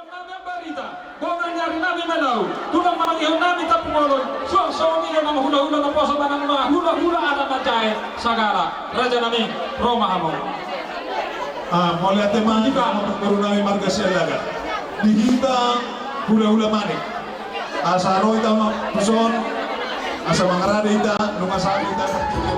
Nami ang barita, kung nangyari namin malaw, tulang mangyahon namin tapungolon, so nila ng hula-hula na po sa tanang mga hula-hula anak na jahe, sagara, raja namin, Roma Hamon. Mulai tema guru namin Margasya Laga. Dihita hula-hula manik. Asa ro ita puson, asa mangarada ita, numasabi ita partido.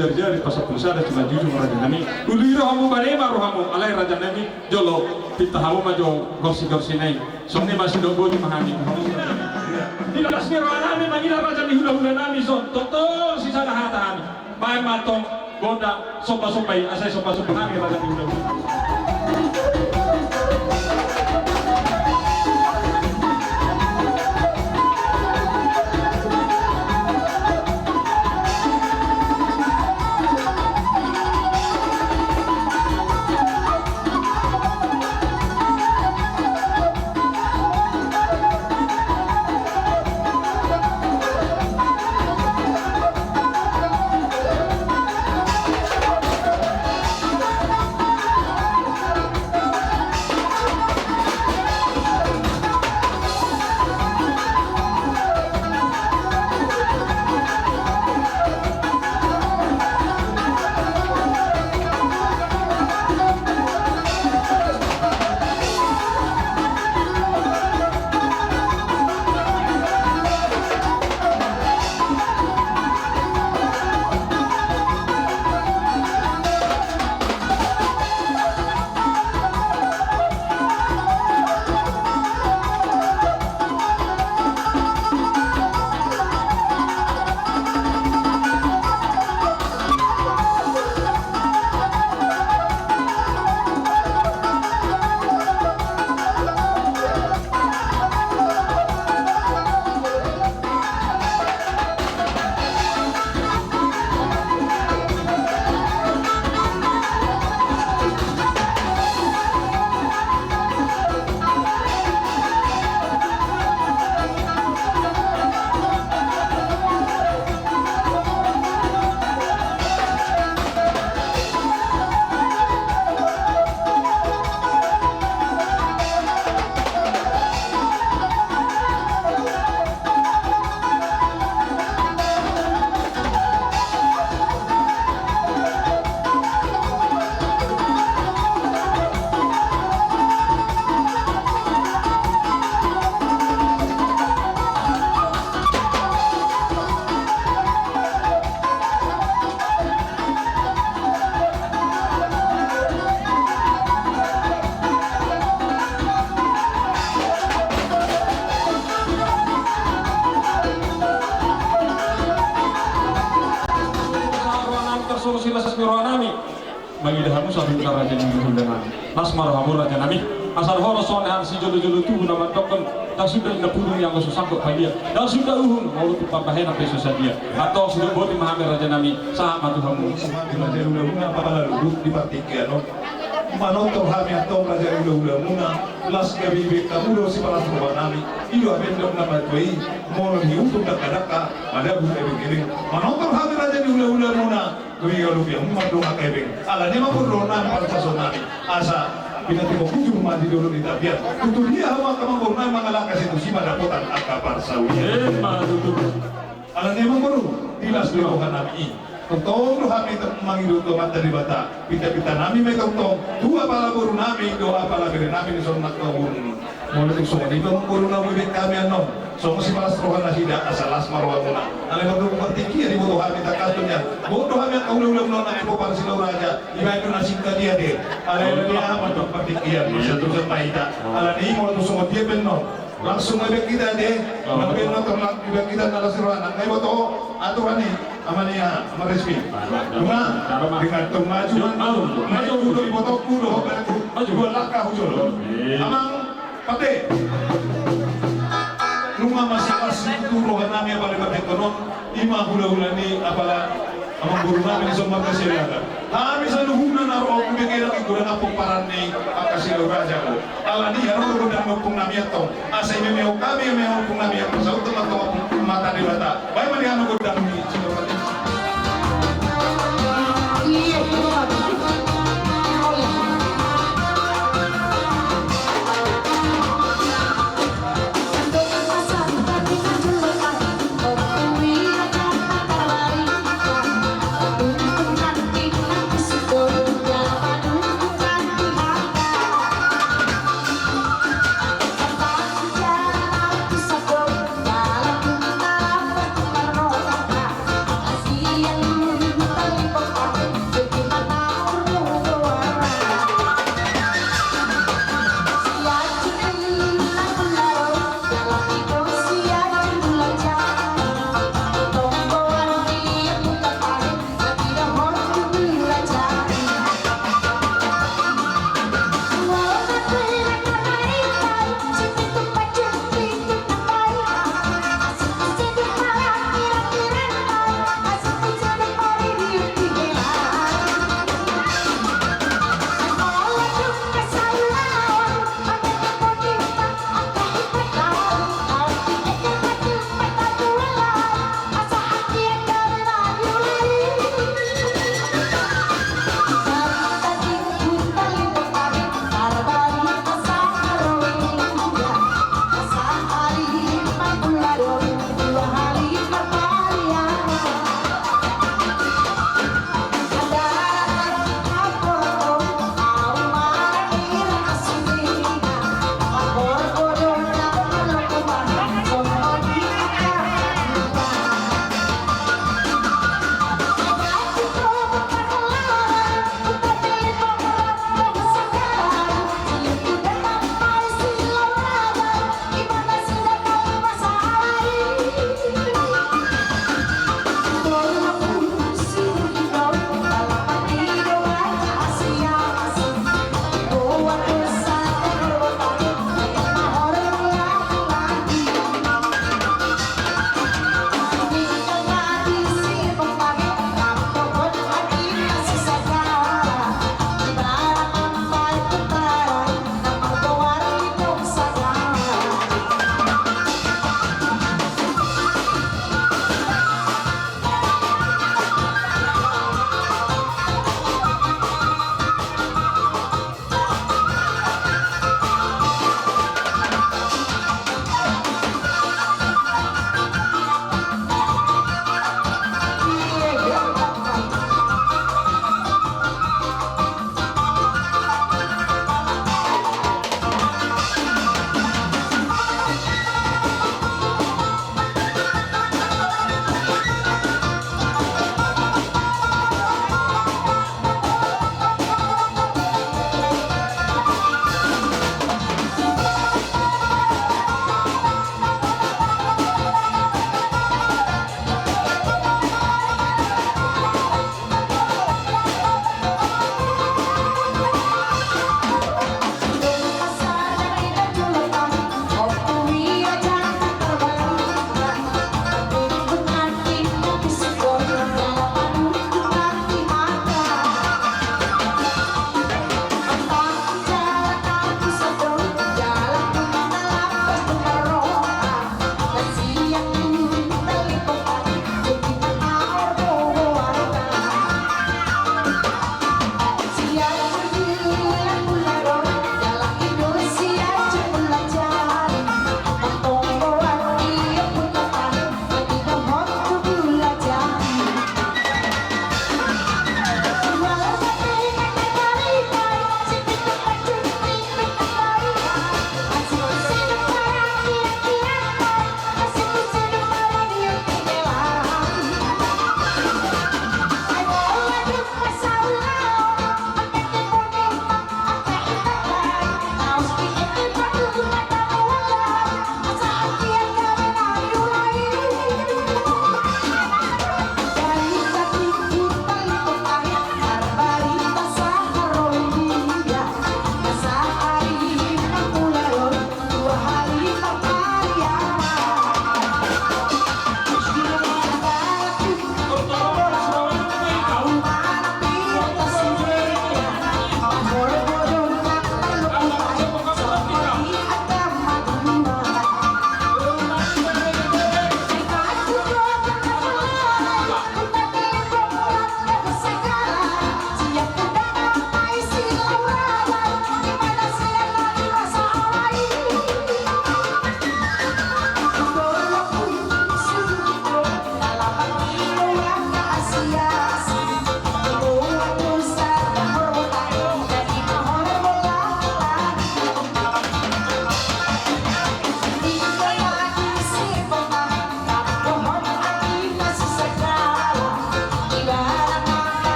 jari-jari pasal pulsa ada cuma jujur raja nami uli rohamu barema rohamu alai raja nami jolo kita hamu majo gorsi nai somni masih dobo di mahani tidak asmi nami mangira raja ni hula nami so toto sisa dah hata nami mai matong goda sopa-sopai asai sopa-sopa nami raja ni hula bagi dahamu satu raja yang dengan nasmar hamur raja nami asal horo sonehan si jolo-jolo tuh nama dokon dan sudah ina pulung yang susah kok dia dan sudah mau tu papahen apa susah dia atau sudah boleh memahami raja nami sah matu hamu raja ula-ula apa duduk di partikian manotor kami atau raja ula-ula muna las kabibi kamudo si palas rumah nami iyo abendong nama tuai mau hiutung daka-daka ada bukit-bukit manotor kami raja ula-ula muna kuya lupi ang madong akebeng ala ni mapurona para sonani asa pinatimo kujung mandi dulu di tabiat tutu dia hawa kamang borna mga lakas itu si madapotan akapar sawiya ala ni mapuru tilas dirohan nami totoo kami mangiluto mata di bata pita-pita nami may totoo dua pala buru nami doa pala bere nami ni sonat kawun Mulutik sungai itu mempuruna bibit kami anom. So masih malas rohan nasida asalas marwa muna. Alay magdung pertiki di bodoh kami takatunya. Bodoh kami ang kaulang-ulang nona ipo para sila raja. Iba itu nasingka dia deh. Alay dia amat dong pertikian. Bisa terus maita. Alay ni mo tu sungai dia benon. Langsung ibig kita deh. Nabi na terlak ibig kita nalasirwan. Ang kayo to aturan ni amania amaresmi. Cuma dengan kemajuan maju kudo ibo to kudo. Dua langkah hujul. Amang Pate, rumah masing-masing turuhan namin apa lebat ekonom, ima hula-hula ni apala amang guru namin sa mga kasiriyaga. Kami sa luhunan na roon kumigay ng igulan ang pumparan ni Akasilo Raja ko. Ala ni harap ko dan mapung namin ito. Asa imemeo kami, imemeo pung namin ito. Sa utang ito mata ni bata. Baik manihan ko dan ni Silo Raja.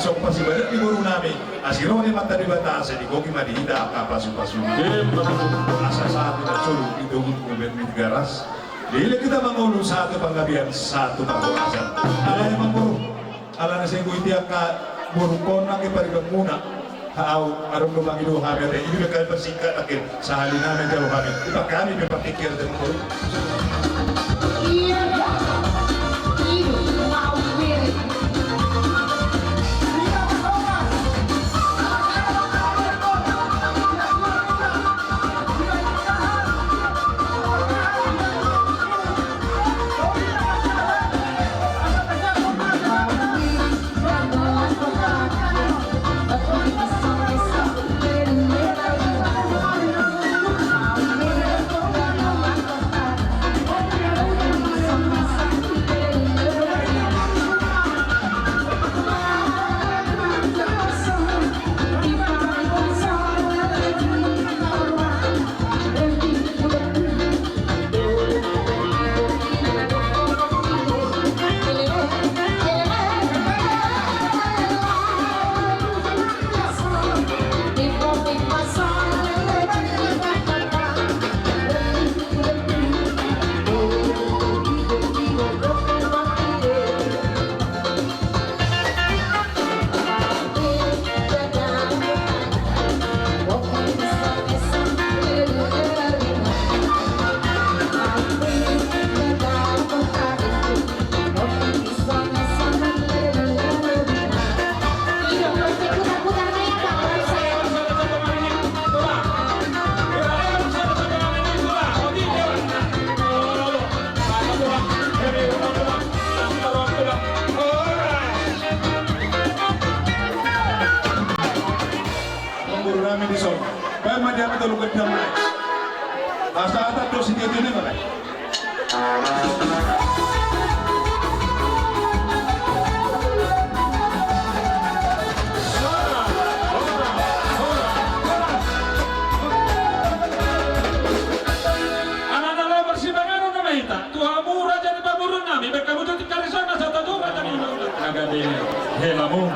isok pasibadat di guru nami asiro ni mata di batas di koki madihida apa pasu-pasu asa saat kita suruh itu untuk mit garas dili kita mangulu satu panggabian satu panggabian ala yang mangulu ala na sa itiak ka burukon na kiparigang muna haaw arong lumang ilo kami at hindi ka bersingkat akin sa hali namin jauh kami iba kami may patikir din mangulu Asa dos itu ni mana? Anak-anak persimpangan nama kita. Tuhamu raja di pagurun nami. Berkamu jadi karisana satu raja di naga dini. Helamu,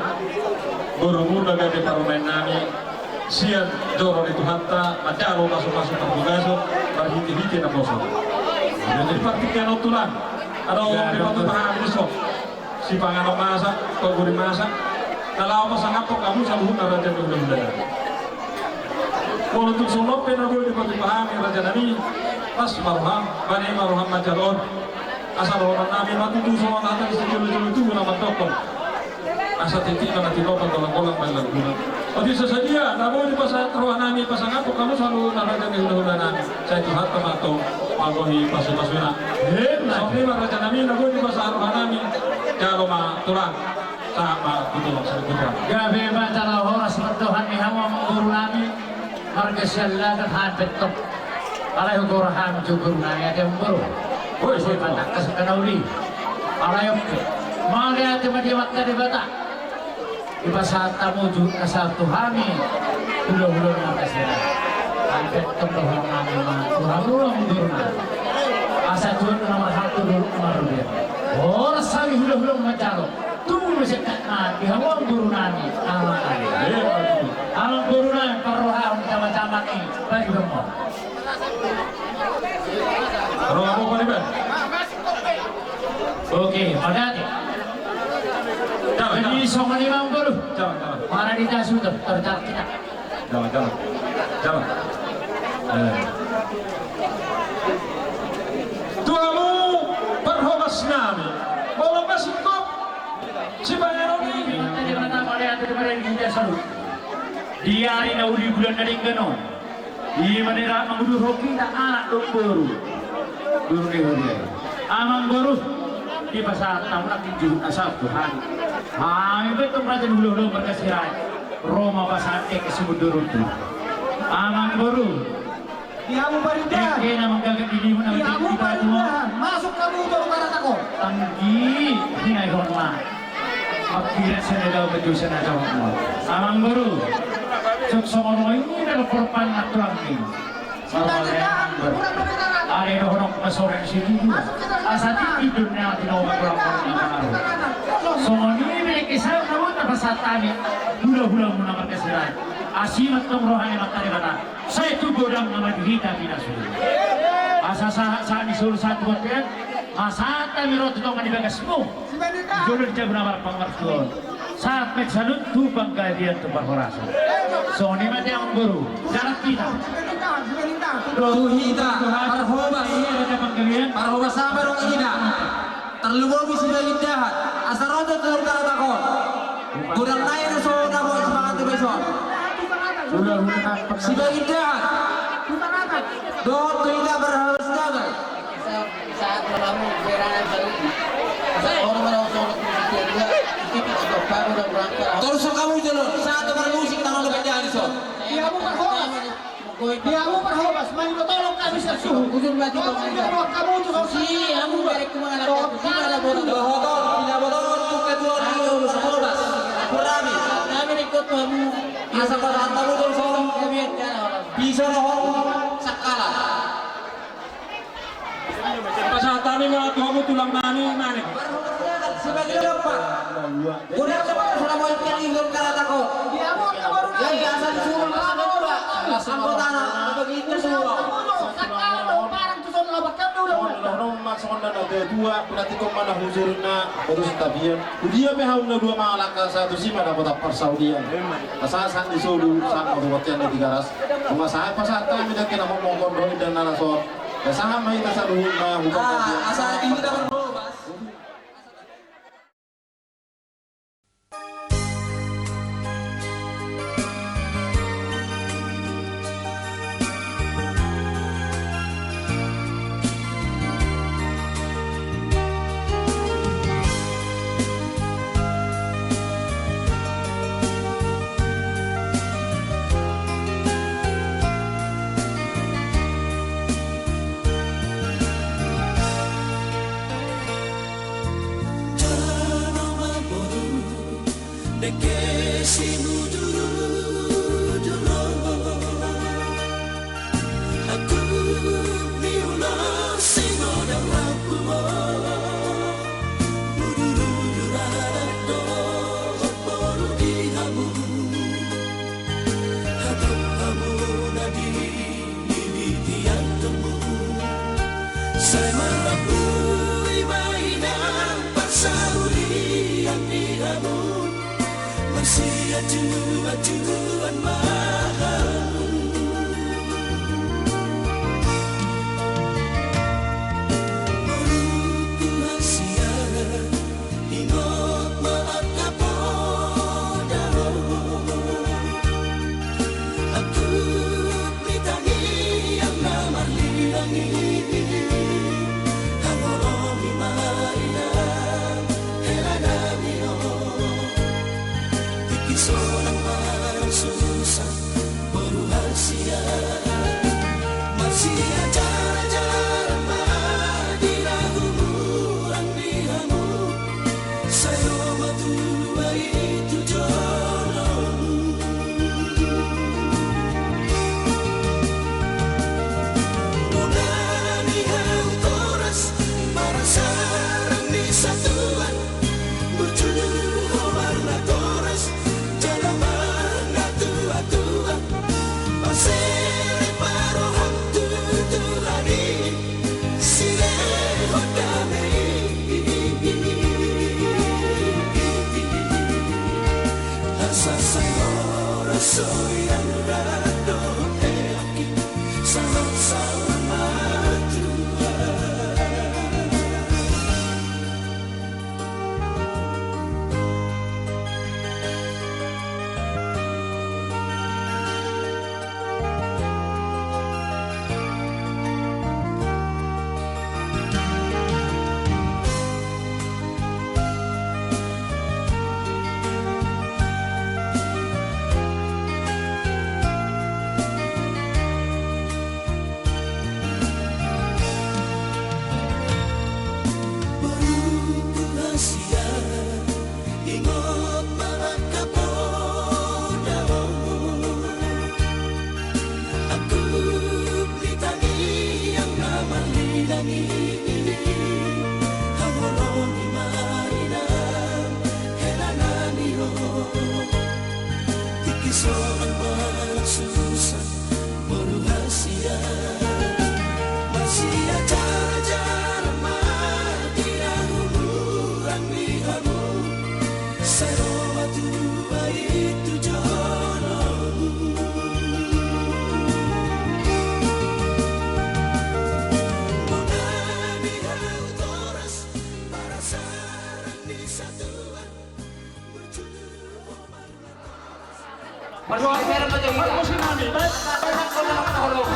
gurumu naga di parumen nami. Sian joro itu hanta, macaro masuk-masuk perbugaso, berhiti-hiti na poso. Jadi praktiknya notulan, ada orang di batu paham besok. Si panganom masak, paguri masak, kalau pasang apa kamu selalu raja di undang-undang. Kalau untuk sulap penabuh di batu paham raja nami, pas maruham, bani maruham macaron, asal orang nami mati tu semua nata di sejauh itu nama tokol. Asa titik na natinopan kolang-kolang may laguna. O di sasadia, namo di pasang ruang nami, pasang ako, kamu selalu naraja ni hula-hula nami. Sa ito hata mato, magohi pasu-pasu na. Sa lima raja nami, namo di pasang ruang nami, kaya matulang sa matutulong sa lugar. Grabe ba talaga oras bertuhan ni hawa mengguru nami, marga siyala dan hapit tok. Alay guru ham juga nami ada mengguru. Boy, saya patak kesakanauli. Alay oke. Malihat tempat di bata. Di pasal tamu juga satu hami udah nakasih hampir kebetulan nami kurang mengguruna asal jual nomor satu dulu nomor dia orang sami udah macam tunggu sekat nami hawa mengguruna ni alam guruna perroha macam-macam ni bagi kamu Roh apa ni ben? Oke, pada hati. Jadi sama lima guru. Jangan. Mana di tas sudah tercatat kita. Jangan. Tuamu perhobas nami. Bolong masuk kop. Si Bayaro ni. Tadi mana pada hati kemarin kita selalu. Dia hari naudi bulan dari keno. Di mana mengudur hoki tak anak guru. Guru ni dia. Amang guru di pasar tamunak tinju asal Tuhan. Itu raja dulu berkasihan Roma pasate ke Sumudur itu. Amang guru. Dihamu parindahan. Kena menggagat diri mo na Dihamu parindahan. Masuk kamu untuk karat ako. Tanggi hinay hormat. Magpilat sa nila betul sa nagawang mo. Amang guru. Suksong mo ini nalaporpan at langin. Parindahan. Kurang parindahan. Ari na honok masorek si Lido. Asa tidur na tinawag ko lang ng araw. So, nini kisah kamu terpesatani hula-hula muna markasiran asimat tong rohani matari kata saya itu godang nama dihita tidak sulit asa saat disuruh satu bagian masata mirot itu kan dibagasmu jodoh dia benar pengertian saat meksanut tu pangkadian tu perhorasa so ini mati yang guru jarak kita Tuhita, parhobas, parhobas sama dong ina. Terlalu sudah jahat. Asal roda telur karatakon. Gudang naik so nabo semangat tu besok. Sudah jahat. Dot tuhita berharus jaga. Saat melamu berangan baru orang orang Terus kamu jalan. Saat orang musik tangan lebih jahat so. Diamu perhobas, main tolong kami sesuhu. Ujung batu Kamu tuh si kamu balik kemana? Tidak bodoh. Dohotor, tidak bodoh untuk kedua ribu sekolah. Kurami. Kami ikut kamu. Asal kau tahu dulu soal Kami orang. bisa roh sakala. Pasal kami mau kamu tulang nani nani. Sebagai apa? Udah cepat sudah mau ikan ingin karatakon. Diamu baru Ya biasa disuruh kamu udah. Anggota begitu semua. Masukkan ada dua berarti kau mana huzurna terus tabian dia mehau na dua malaka satu sih mana kota persaudian asasan disuruh sang waktu yang di garas rumah saya pasal kami dah kena mau ngomong dan narasor sama itu saluhun mah bukan Asal ini kita berubah. Pergeseran aja kita. Musim nanti. Banyak kau dalam tolong.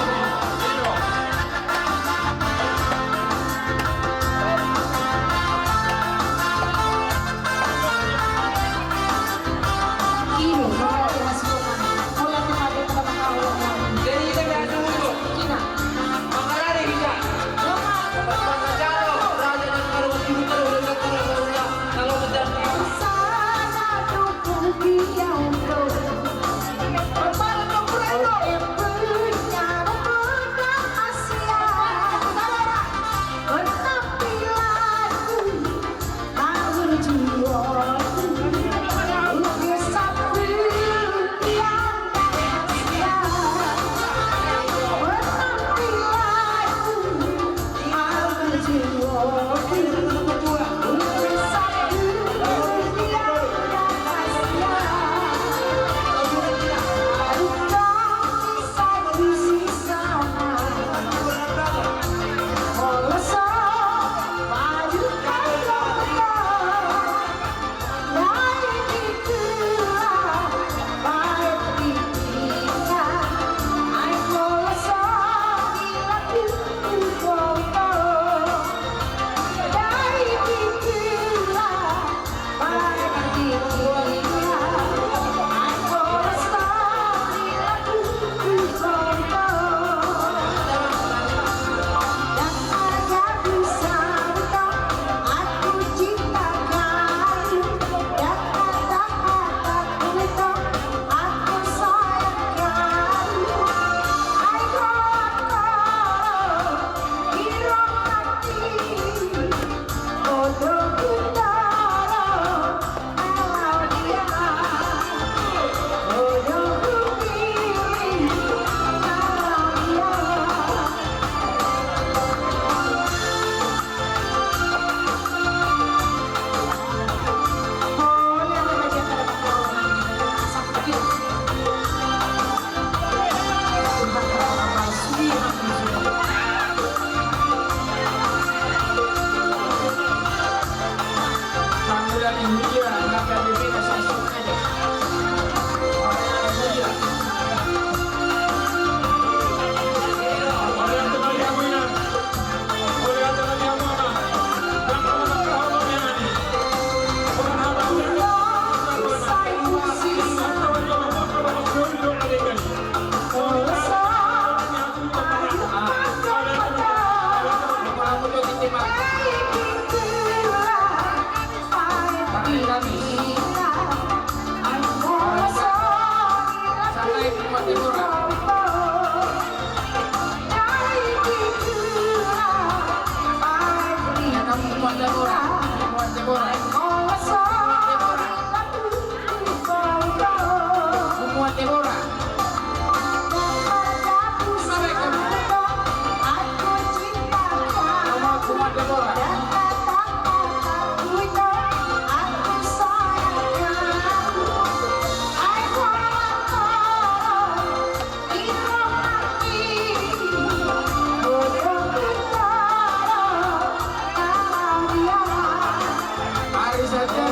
Jadi kita lihat dulu. Makarare kita. Jalo, raja dan karuan ibu terus kalau menjadi Hari saja.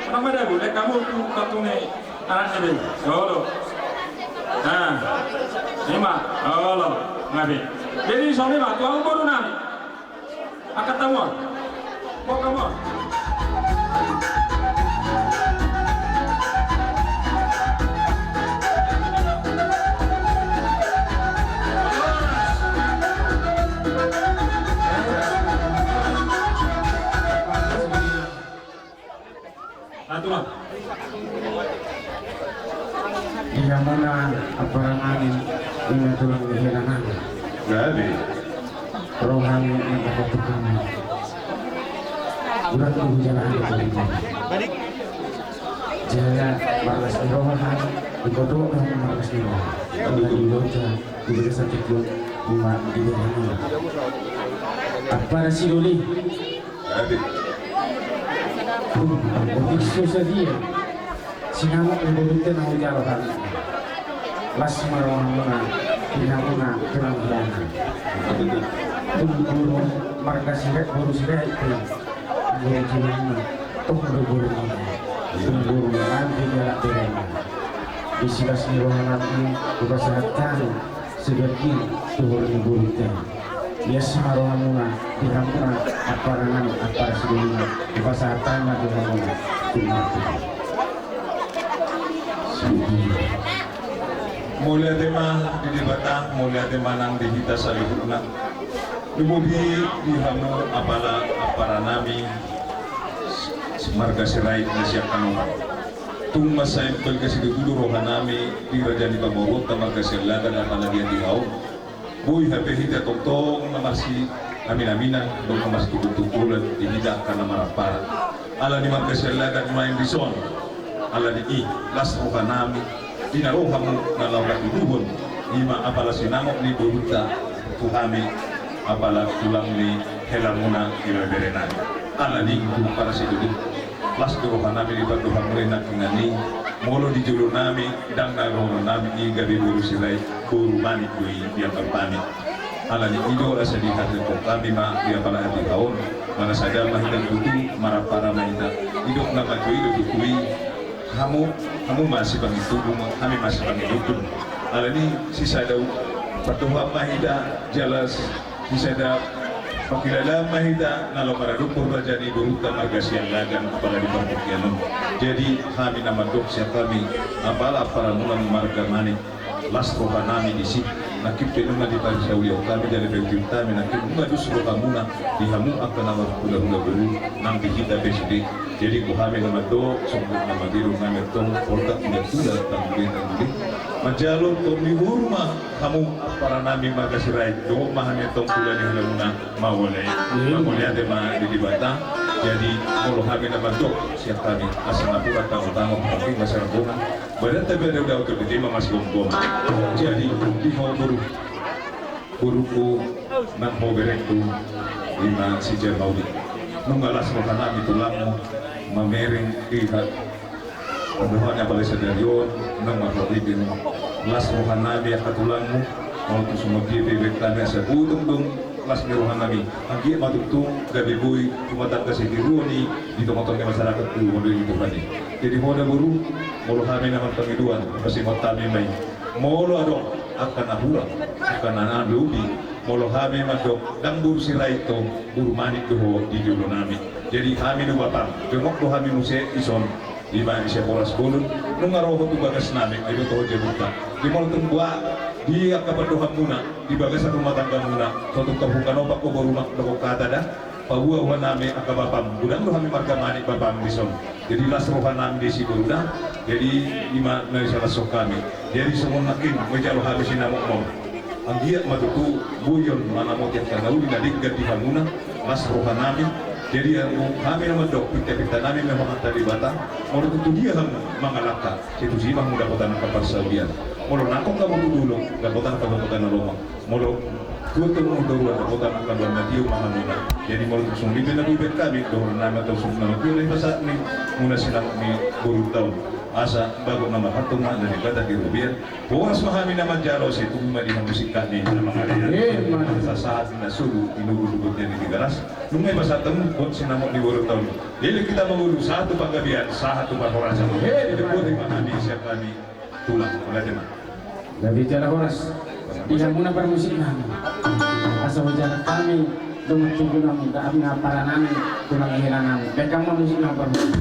Kenapa dah bu? Kamu tu katune anaknya bu. Solo. Nah, lima. Solo. Ngabi. Jadi soalnya mah tuang baru nami. Akan tahu. Mau kamu? Atulah. Iya mana aparan angin ini tulang kehilangan. Gabi. Rohani yang dapat kami. Bulan itu jalan itu. Jalan balas di rohani di kodok dan balas di rohani. Kalau di loja di desa kecil lima di dalamnya. Apa si Doli? Gabi. Untuk saja. Sinamo ibubutin ang ujarohan. Las marona, pinamuna, keranggiana. Tunggu marga siret baru siret itu. Guru jiwana, tunggu nanti jarak berena. Isilas nirohanan ini kubasahatan sebagian tuhur ibubutin. Yes marohamuna, pinamuna, aparangan, apar sebelumnya. Kubasahatan na tuhumuna. Mulai tema di batang, mulai tema nang di kita salihuna. Lumudi di hamu apala apara nami marga sirait na siya kanu. Tung masay pelkasi di dulu rohanami di raja di Bamorot marga silagan apala dia di hau. Boy hape hita tong na masih amin-aminan dong na masih tutulan di hita karena marapara. Ala di marga silagan main di son. Ala di las rohanami dinaroha mo na laura iduhon lima apala sinangok ni Buruta tuhami apala tulang ni helamuna ileberenan ala ni para si duduk las doha nami di doha mulai nakingani molo di julu nami dang na roho nami i gabi buru silai buru mani kui dia berpani ala ni ido rasa di hati kami ma dia pala hati kaon mana saja mahidan dudu marapara mahida idok nama kui idok kui kamu masih bangi tubuh, kami masih bangi hukum. Hal ini sisa ada pertuhan mahida jelas, sisa ada pakilala mahida nalo para rupur raja di Buruta margasian lagan kepala di Pampukianum. Jadi kami nama dok siapa kami apalah para mulan marga manik las roha nami di sini. Nakip penunga di Parisawiyah kami dari bukti kami nakip bunga dusro kamuna dihamu akan nama hula-hula buru nanti kita besok. Jadi kami nama do sungguh nama biru nama tong poltak tidak sudah tanggung majalur tong di rumah kamu para nami marga sirai do mahami tong pula di hula-hula mawale mawale ada mah di batang. Jadi kalau kami nama do siap kami asal napura tamu-tamu tapi masyarakat bunga badan tapi ada udah untuk diterima masih gom-gom. Jadi di mau buruku nang mau berek tu lima si Jermaudi nunggalas makanan itu lamu mamering lihat pedohannya pada sedarion nang maklubin las rohanabi akatulangmu mau tu semua dia bebek tanya sebudung dong las rohanabi agi matutung gabi boy cuma tak kasih diruni di tempat-tempat masyarakat tu model itu tadi. Jadi hoda buru molo kami nama pengiduan pasti mau tami mai molo adong akan ahura akan anak lubi molo kami madok dang buru sirai to buru manik doho di julu nami. Jadi kami nu batang tengok do kami muse ison di mana bisa bolas bolun nungaroho tu bagas nami ayo to jebuta di molo tungwa di akabadohan muna di bagas rumah tangga muna suatu terbuka opak ko rumah doko kata dah bahwa waname akabapam gudang do kami marga manik babam bison. Jadi las rohanam di si gudang jadi lima dari salah sok kami jadi semua makin menjalo habis sinamok mau anggiat matutu buyon mana mau tiap kali dari ganti hamuna las rohanami. Jadi yang kami nama dok kita nami memang tadi batang mau tentu dia mengalahkan itu sih bang mudah kota kapal Saudian mau nakok kamu dulu nggak kota kota Roma mau tuh mundur ada kota kapal Matiu Mahamuna. Jadi mau langsung di benar kami doh nama atau sumber nama pilih pasat nih muna sinam nih buru tahun asa bago na makatuma na ibada di Rubian. Bukas mahami naman jalo si tumma di musika ni na mga layan. Sa saat na sulo, inuulugot niya ni Tigaras. Nung may masatang kung sinamot ni Wuro Taon, dili kita mangulu sa ato paggabihan, sa ato pagkorasa. Dili po di mahami siya kami tulang. Wala din. Gabi jala oras, bilang muna bermusik namin. Asa wajah kami, dumating namin, daan nga para namin, tulang ihila namin. Bekang musik na bermusik.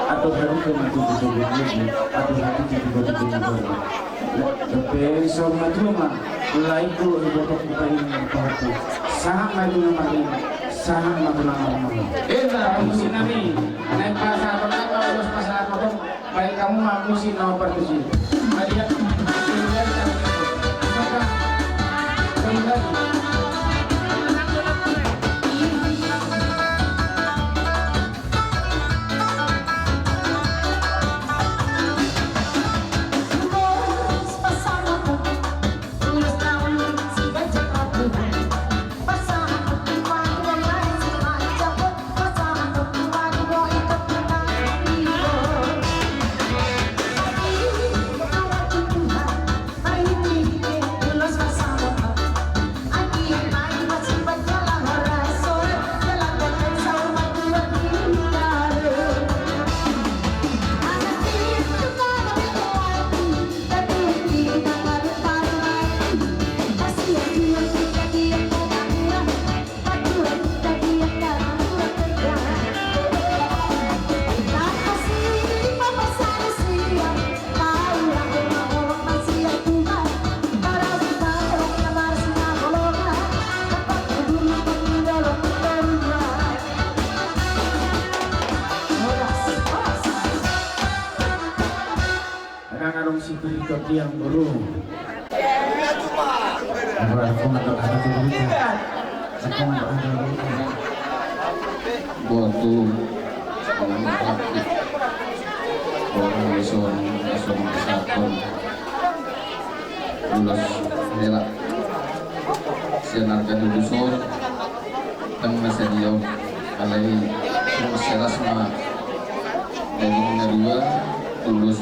Atau baru ke mati di atau mati di tapi semua itu mah mulai itu dibuat kita ini bahwa sangat maju nama sangat maju nama. Musim nami naik pasar atau terus pasar atau baik kamu mampu sih nama partisi. Maria yang guru. Waktu orang leson kesatuan ulas nela sianarkan dusur tengah sedia alai masalah sama dari dua tulus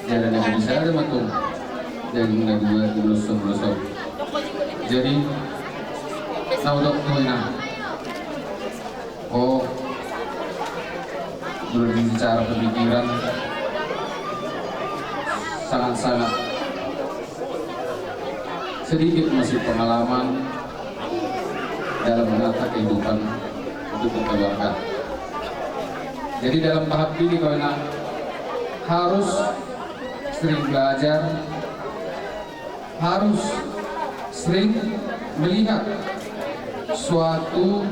jadi yang bisa ada matung dari dua tulus jadi saudara tuina berbicara pemikiran sangat-sangat sedikit masih pengalaman dalam menata kehidupan untuk berkeluarga. Jadi dalam tahap ini karena harus sering belajar, harus sering melihat suatu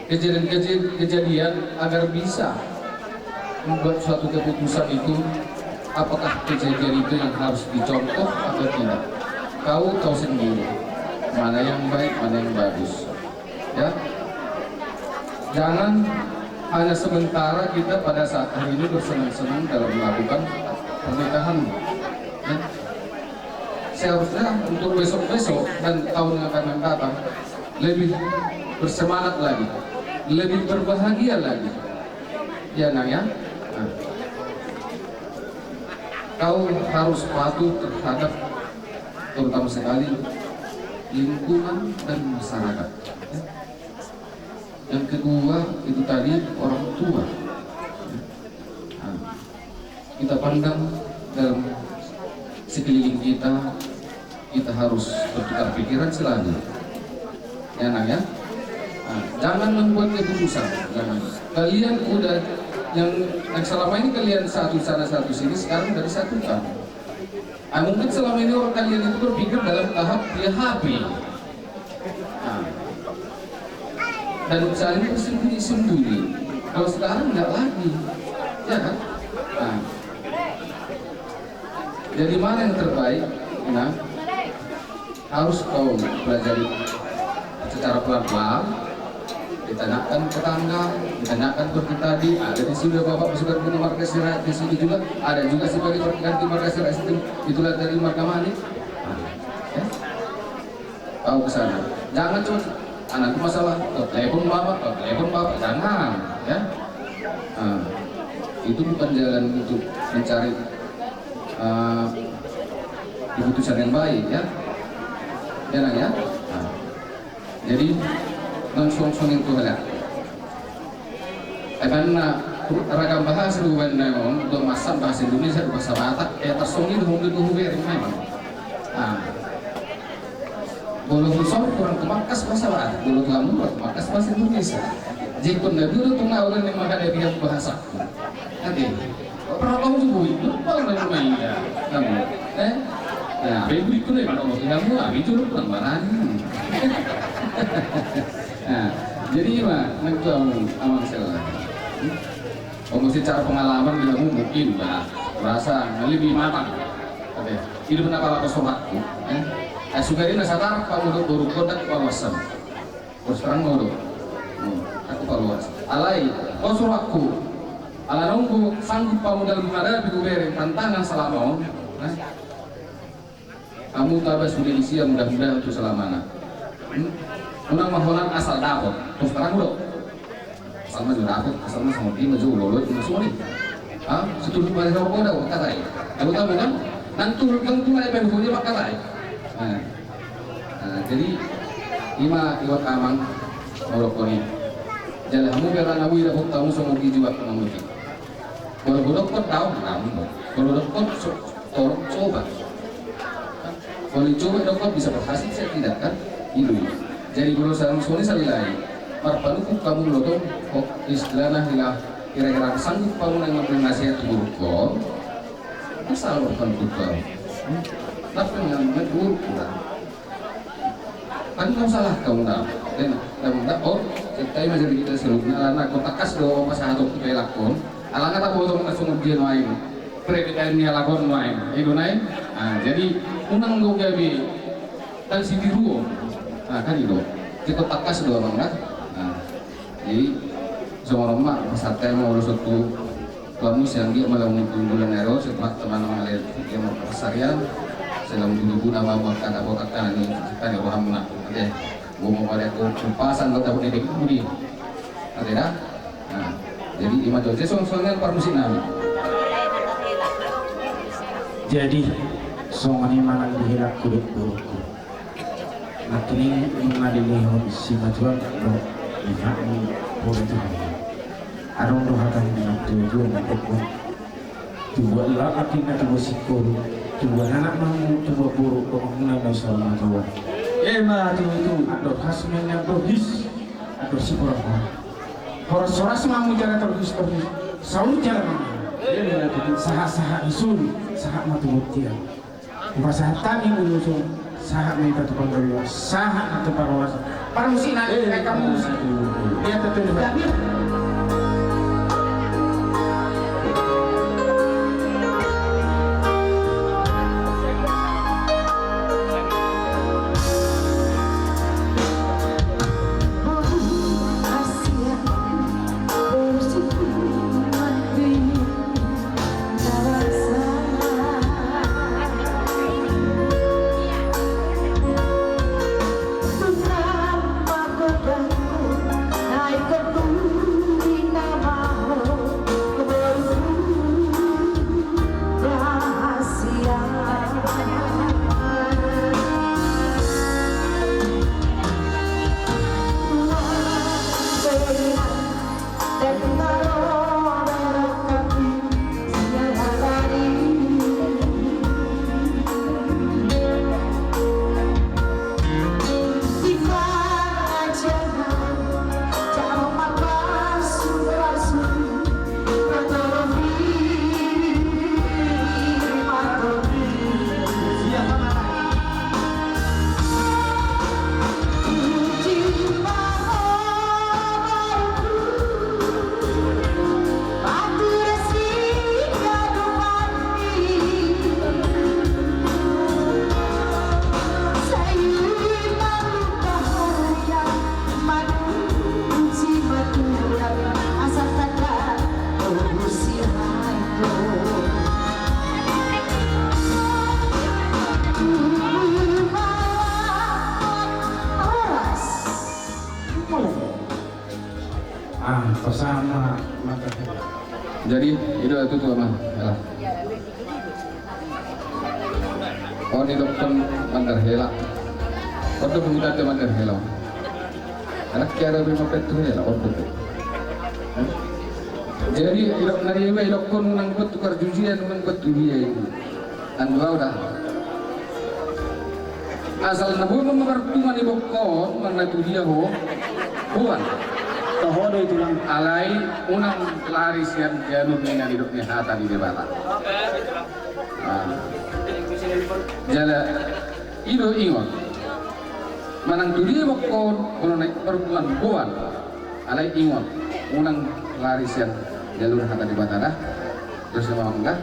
kejadian agar bisa membuat suatu keputusan itu, apakah kejadian itu yang harus dicontoh atau tidak. Kau tahu sendiri mana yang baik, mana yang bagus, ya. Jangan hanya sementara kita pada saat hari ini bersenang-senang dalam melakukan pernikahan, ya. Seharusnya untuk besok-besok dan tahun yang akan datang lebih bersemangat lagi, lebih berbahagia lagi, ya Nang ya. Nah, kau harus patuh terhadap terutama sekali lingkungan dan masyarakat, ya. Yang kedua itu tadi orang tua. Nah, kita pandang dalam sekeliling kita, kita harus bertukar pikiran selalu, ya Nang ya. Nah, jangan membuat keputusan, jangan. Kalian udah yang selama ini kalian satu sana satu sini, sekarang dari satu kan. Mungkin selama ini orang kalian itu berpikir dalam tahap PHP. Nah, dan saling bersembunyi-sembunyi. Kalau sekarang nggak lagi, ya kan? Nah, jadi mana yang terbaik? Nah, harus kau pelajari secara pelan-pelan. Ditanyakan tetangga, ditanyakan seperti tadi, ada di sini bapak sudah punya markas rakyat di sini juga, ada juga sebagai ganti markas rakyat itu, itulah dari marka Manik. Ya. Kau ke sana, jangan cuma anakku masalah, telepon bapak, jangan, ya. Nah, itu bukan jalan untuk mencari keputusan yang baik, ya. Ya Nang ya. Nah, jadi langsung itu ada. Karena ragam bahasa bukan namun untuk masa bahasa Indonesia bahasa Batak tersongi itu mungkin hubungan memang. Kalau musol kurang kemakas bahasa Batak, kalau kamu kurang kemakas bahasa Indonesia. Jika nabi itu tunggu orang yang makan dari bahasa. Nanti pernah kamu juga itu paling banyak mainnya. Kamu, nah, baik itu nih kalau kamu itu lu kurang barang. Nah, jadi mah nanti aman salah. Kalau secara pengalaman bilang mungkin bah merasa lebih matang. Oke, itu benar kalau sobatku. Sugarin sadar kamu untuk berukut dan kawasan. Terus terang mau aku kawas. Alai, kau sobatku. Ala nunggu sanggup kamu dalam menghadapi kuberi tantangan selama. Kamu tabah sudah isi mudah-mudahan untuk selamanya. Unang maholan asal dapat, terus terang dong. Asal maju dapat, asal sama tim maju lolo itu semua nih. Setuju pada rokok dah, katai. Aku tahu kan, nanti mulai penghuni mak katai. Jadi lima iwat amang rokok ini. Jadi kamu biar anak wira pun tahu semua juga kamu ini. Kalau bodok pun tahu, kalau bodok pun tolong coba. Kalau dicoba dokter bisa berhasil, saya tidak kan? Itu. Jadi kalau saya suami saya lain, marpanuku kamu lotong, kok istilahnya hilang kira-kira sanggup kamu yang memberi nasihat buruk kok, asal bukan buruk. Tapi yang buruk kurang. Kan kamu salah kamu dah. Dan kamu dah. Oh, ceritanya macam kita selubnya. Anak kau takas doa masa atau kita lakon. Alangkah tak boleh langsung ujian lain. Predikat ini lakon lain. Itu naik. Jadi unang gue gabi dan si biru. Kan itu kita takas dua orang kan. Jadi semua rumah saat tema urus satu kamu yang dia melakukan bulan Nero setelah teman-teman lain yang mau persarian dalam dulu nama kata kata ini kita di orang mana. Oke, gua mau pada kumpasan kau tahu ini budi. Ada dah. Jadi lima juta soalnya permusin nami. Jadi songani manang dihilak kulit burukku. Nakini mengadili si majuan do dihakni boleh Tuhan. Arong dohakan dengan tujuan untuk tubuh lah akhirnya tubuh sikul tubuh anak mamu tubuh buruk kemana masalah Tuhan. Mah itu ador hasmennya dohis ador si orang. Horas mamu jalan terus saul jalan. Saha-saha isun sahak matubutian. Bahasa tani menyusun sahak mereka tukang berdua, sahak atau parawas. Para musik nanti kamu musik. Dia betul. Bersama mata. Jadi itu tuh mah. Oh ini dokter mandar hela. Ordo pemuda itu mandar hela. Anak kira lima petu hela ordo tu. Jadi ilok nariwa ilok kon nang bet tukar jujian nang bet dunia itu. Anu dah. Asal nabu mengertuman ibu kon mana tu dia ho. Bukan. Tahodo itu lang Alai unang laris yang jalur dengan hidupnya hata di debata. Jala itu ingat. Manang duri bokon kalau naik perempuan buan. Alai ingat unang laris yang jalur hata di debata dah. Terus sama enggak?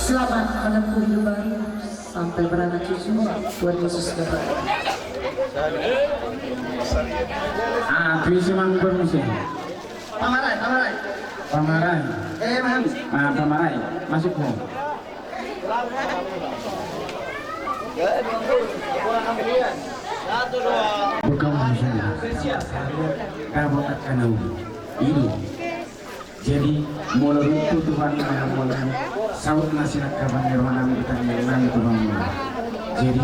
Selamat menempuh hidup baru sampai beranak cucu. Tuhan Yesus dapat. Visi mangkur musim. Pamarai. Pamarai. Maham. Pamarai. Masuk ho. Bukan musim. Kamu akan tahu. Ini. Jadi mulai itu Tuhan yang mulai saud nasihat kapan nirwana kita yang Tuhan mulai. Jadi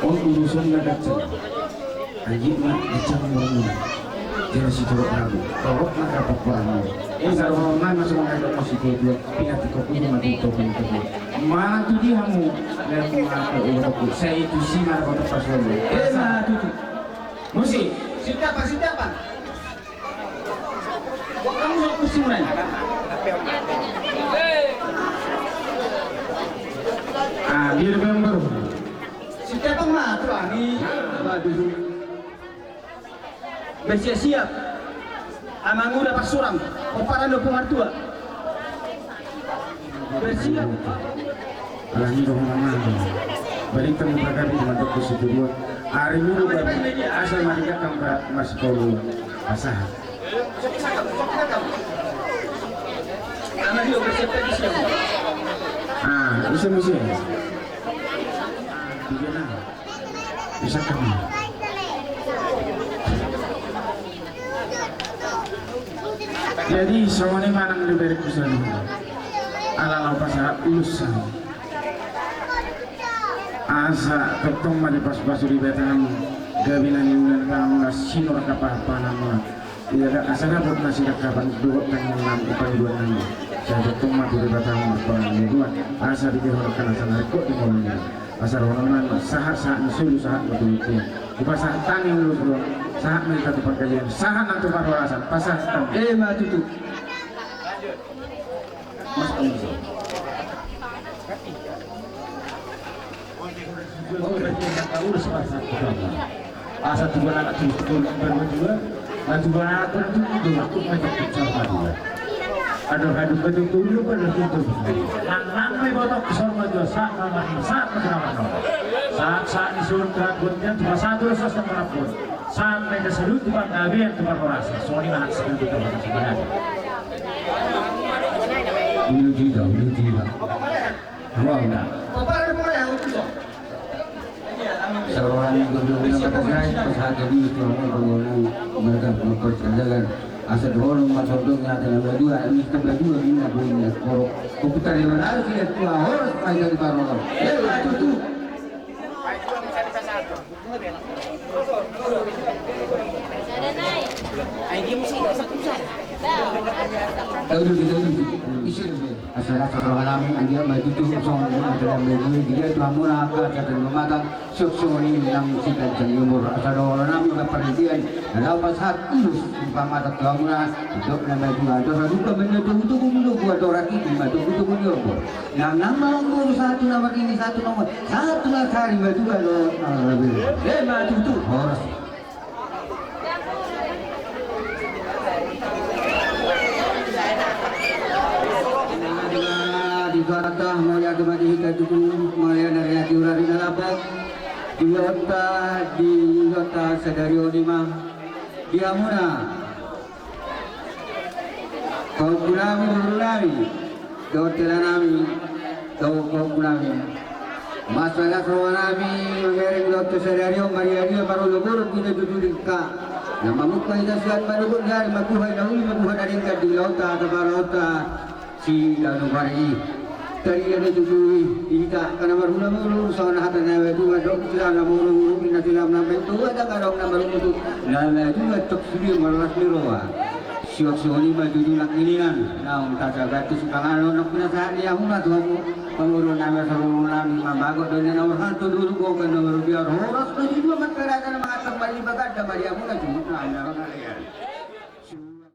urusan nggak kecil. Ajib nak dicampur. Jadi si turut ragu. Torok nak dapat kurang. Ini kalau orang masuk mengajar positif dua. Pindah tikok ini mati topeng itu. Mana tu dia kamu? Lihat mengapa urutku. Saya itu si mana kau terpas dulu. Mana tu? Musik. Siapa? Kamu mau pusing mana? Dia member. Siapa mah tu ani? Bersiap-siap. Amangu dapat suram. Oparan lo pengartua. Bersiap. Alami dong mama. Balik kamu bakar di mantuk kusitu dua. Hari minggu asal mereka kamera masih kau basah. Anak dia bersiap-siap. Bisa. Bisa kamu. Jadi semua ini manang diberi kusan ala pasar ulusan asa ketong madi pas di betang gabinan yunan kamu sinur kapapa nama iya asana buat nasi kapan dua tanggal 6 upah 26 saya ketong madi di betang apa dua asa dihorkan asana rekod di mulanya asar orang sahat sulu sahat betul di pasar tani dulu sahat mereka tempat kalian sahat nanti parasan pasar mati tu Mas Omzo. Asa tujuan anak tujuan berdua, dan tujuan anak itu aku macam sama dia. Aduh betul dulu pada itu. Nang me botok sama dia saat malam saat malam. Saat disuruh keratnya cuma satu rasa sama pun. Saat mereka seru di bang Abi yang tempat rasa. Soalnya nak sekali kita sebenarnya. Ini tidak. Wow, dah. Seorang yang berdua pesawat jadi mereka memperkerjakan asal orang masuk dengan berdua ini berdua ini punya komputer yang mana sih itu harus main di parlemen. Itu. Asal kami dia begitu song dalam dia kamu akan jadi memakan sukses yang kita jadi umur asal orang kami perhatian dalam pasat ilus umpama kamu hidup nama juga ada juga menyentuh untuk buat orang ini untuk buat yang nama umur satu nomor ini satu nomor satu kali juga maju tu harus Kata maya kemadi katu maya dari urari nalabak di kota sadario lima diamuna kau punami berulari kau telanami kau punami masalah kawanami mengereng kota sadario maria dia baru lebur kita duduk nama muka kita sihat baru dari makuhai dahulu makuhai dari di lauta atau barauta si lalu hari Tadi ada tujuh kita karena baru sana hati nawe tu ada kita nama mulu kita tidak nama itu ada kalau nama itu nama itu ada sendiri malas miroa siok sioni maju nak inian nah kita jaga itu sekarang nak punya saat dia mula tu pengurus nama seluruh nama bagus dan nomor satu dulu kau kan nomor biar horas tu juga masyarakat nama kembali bagat dan dia mula cuma nama kalian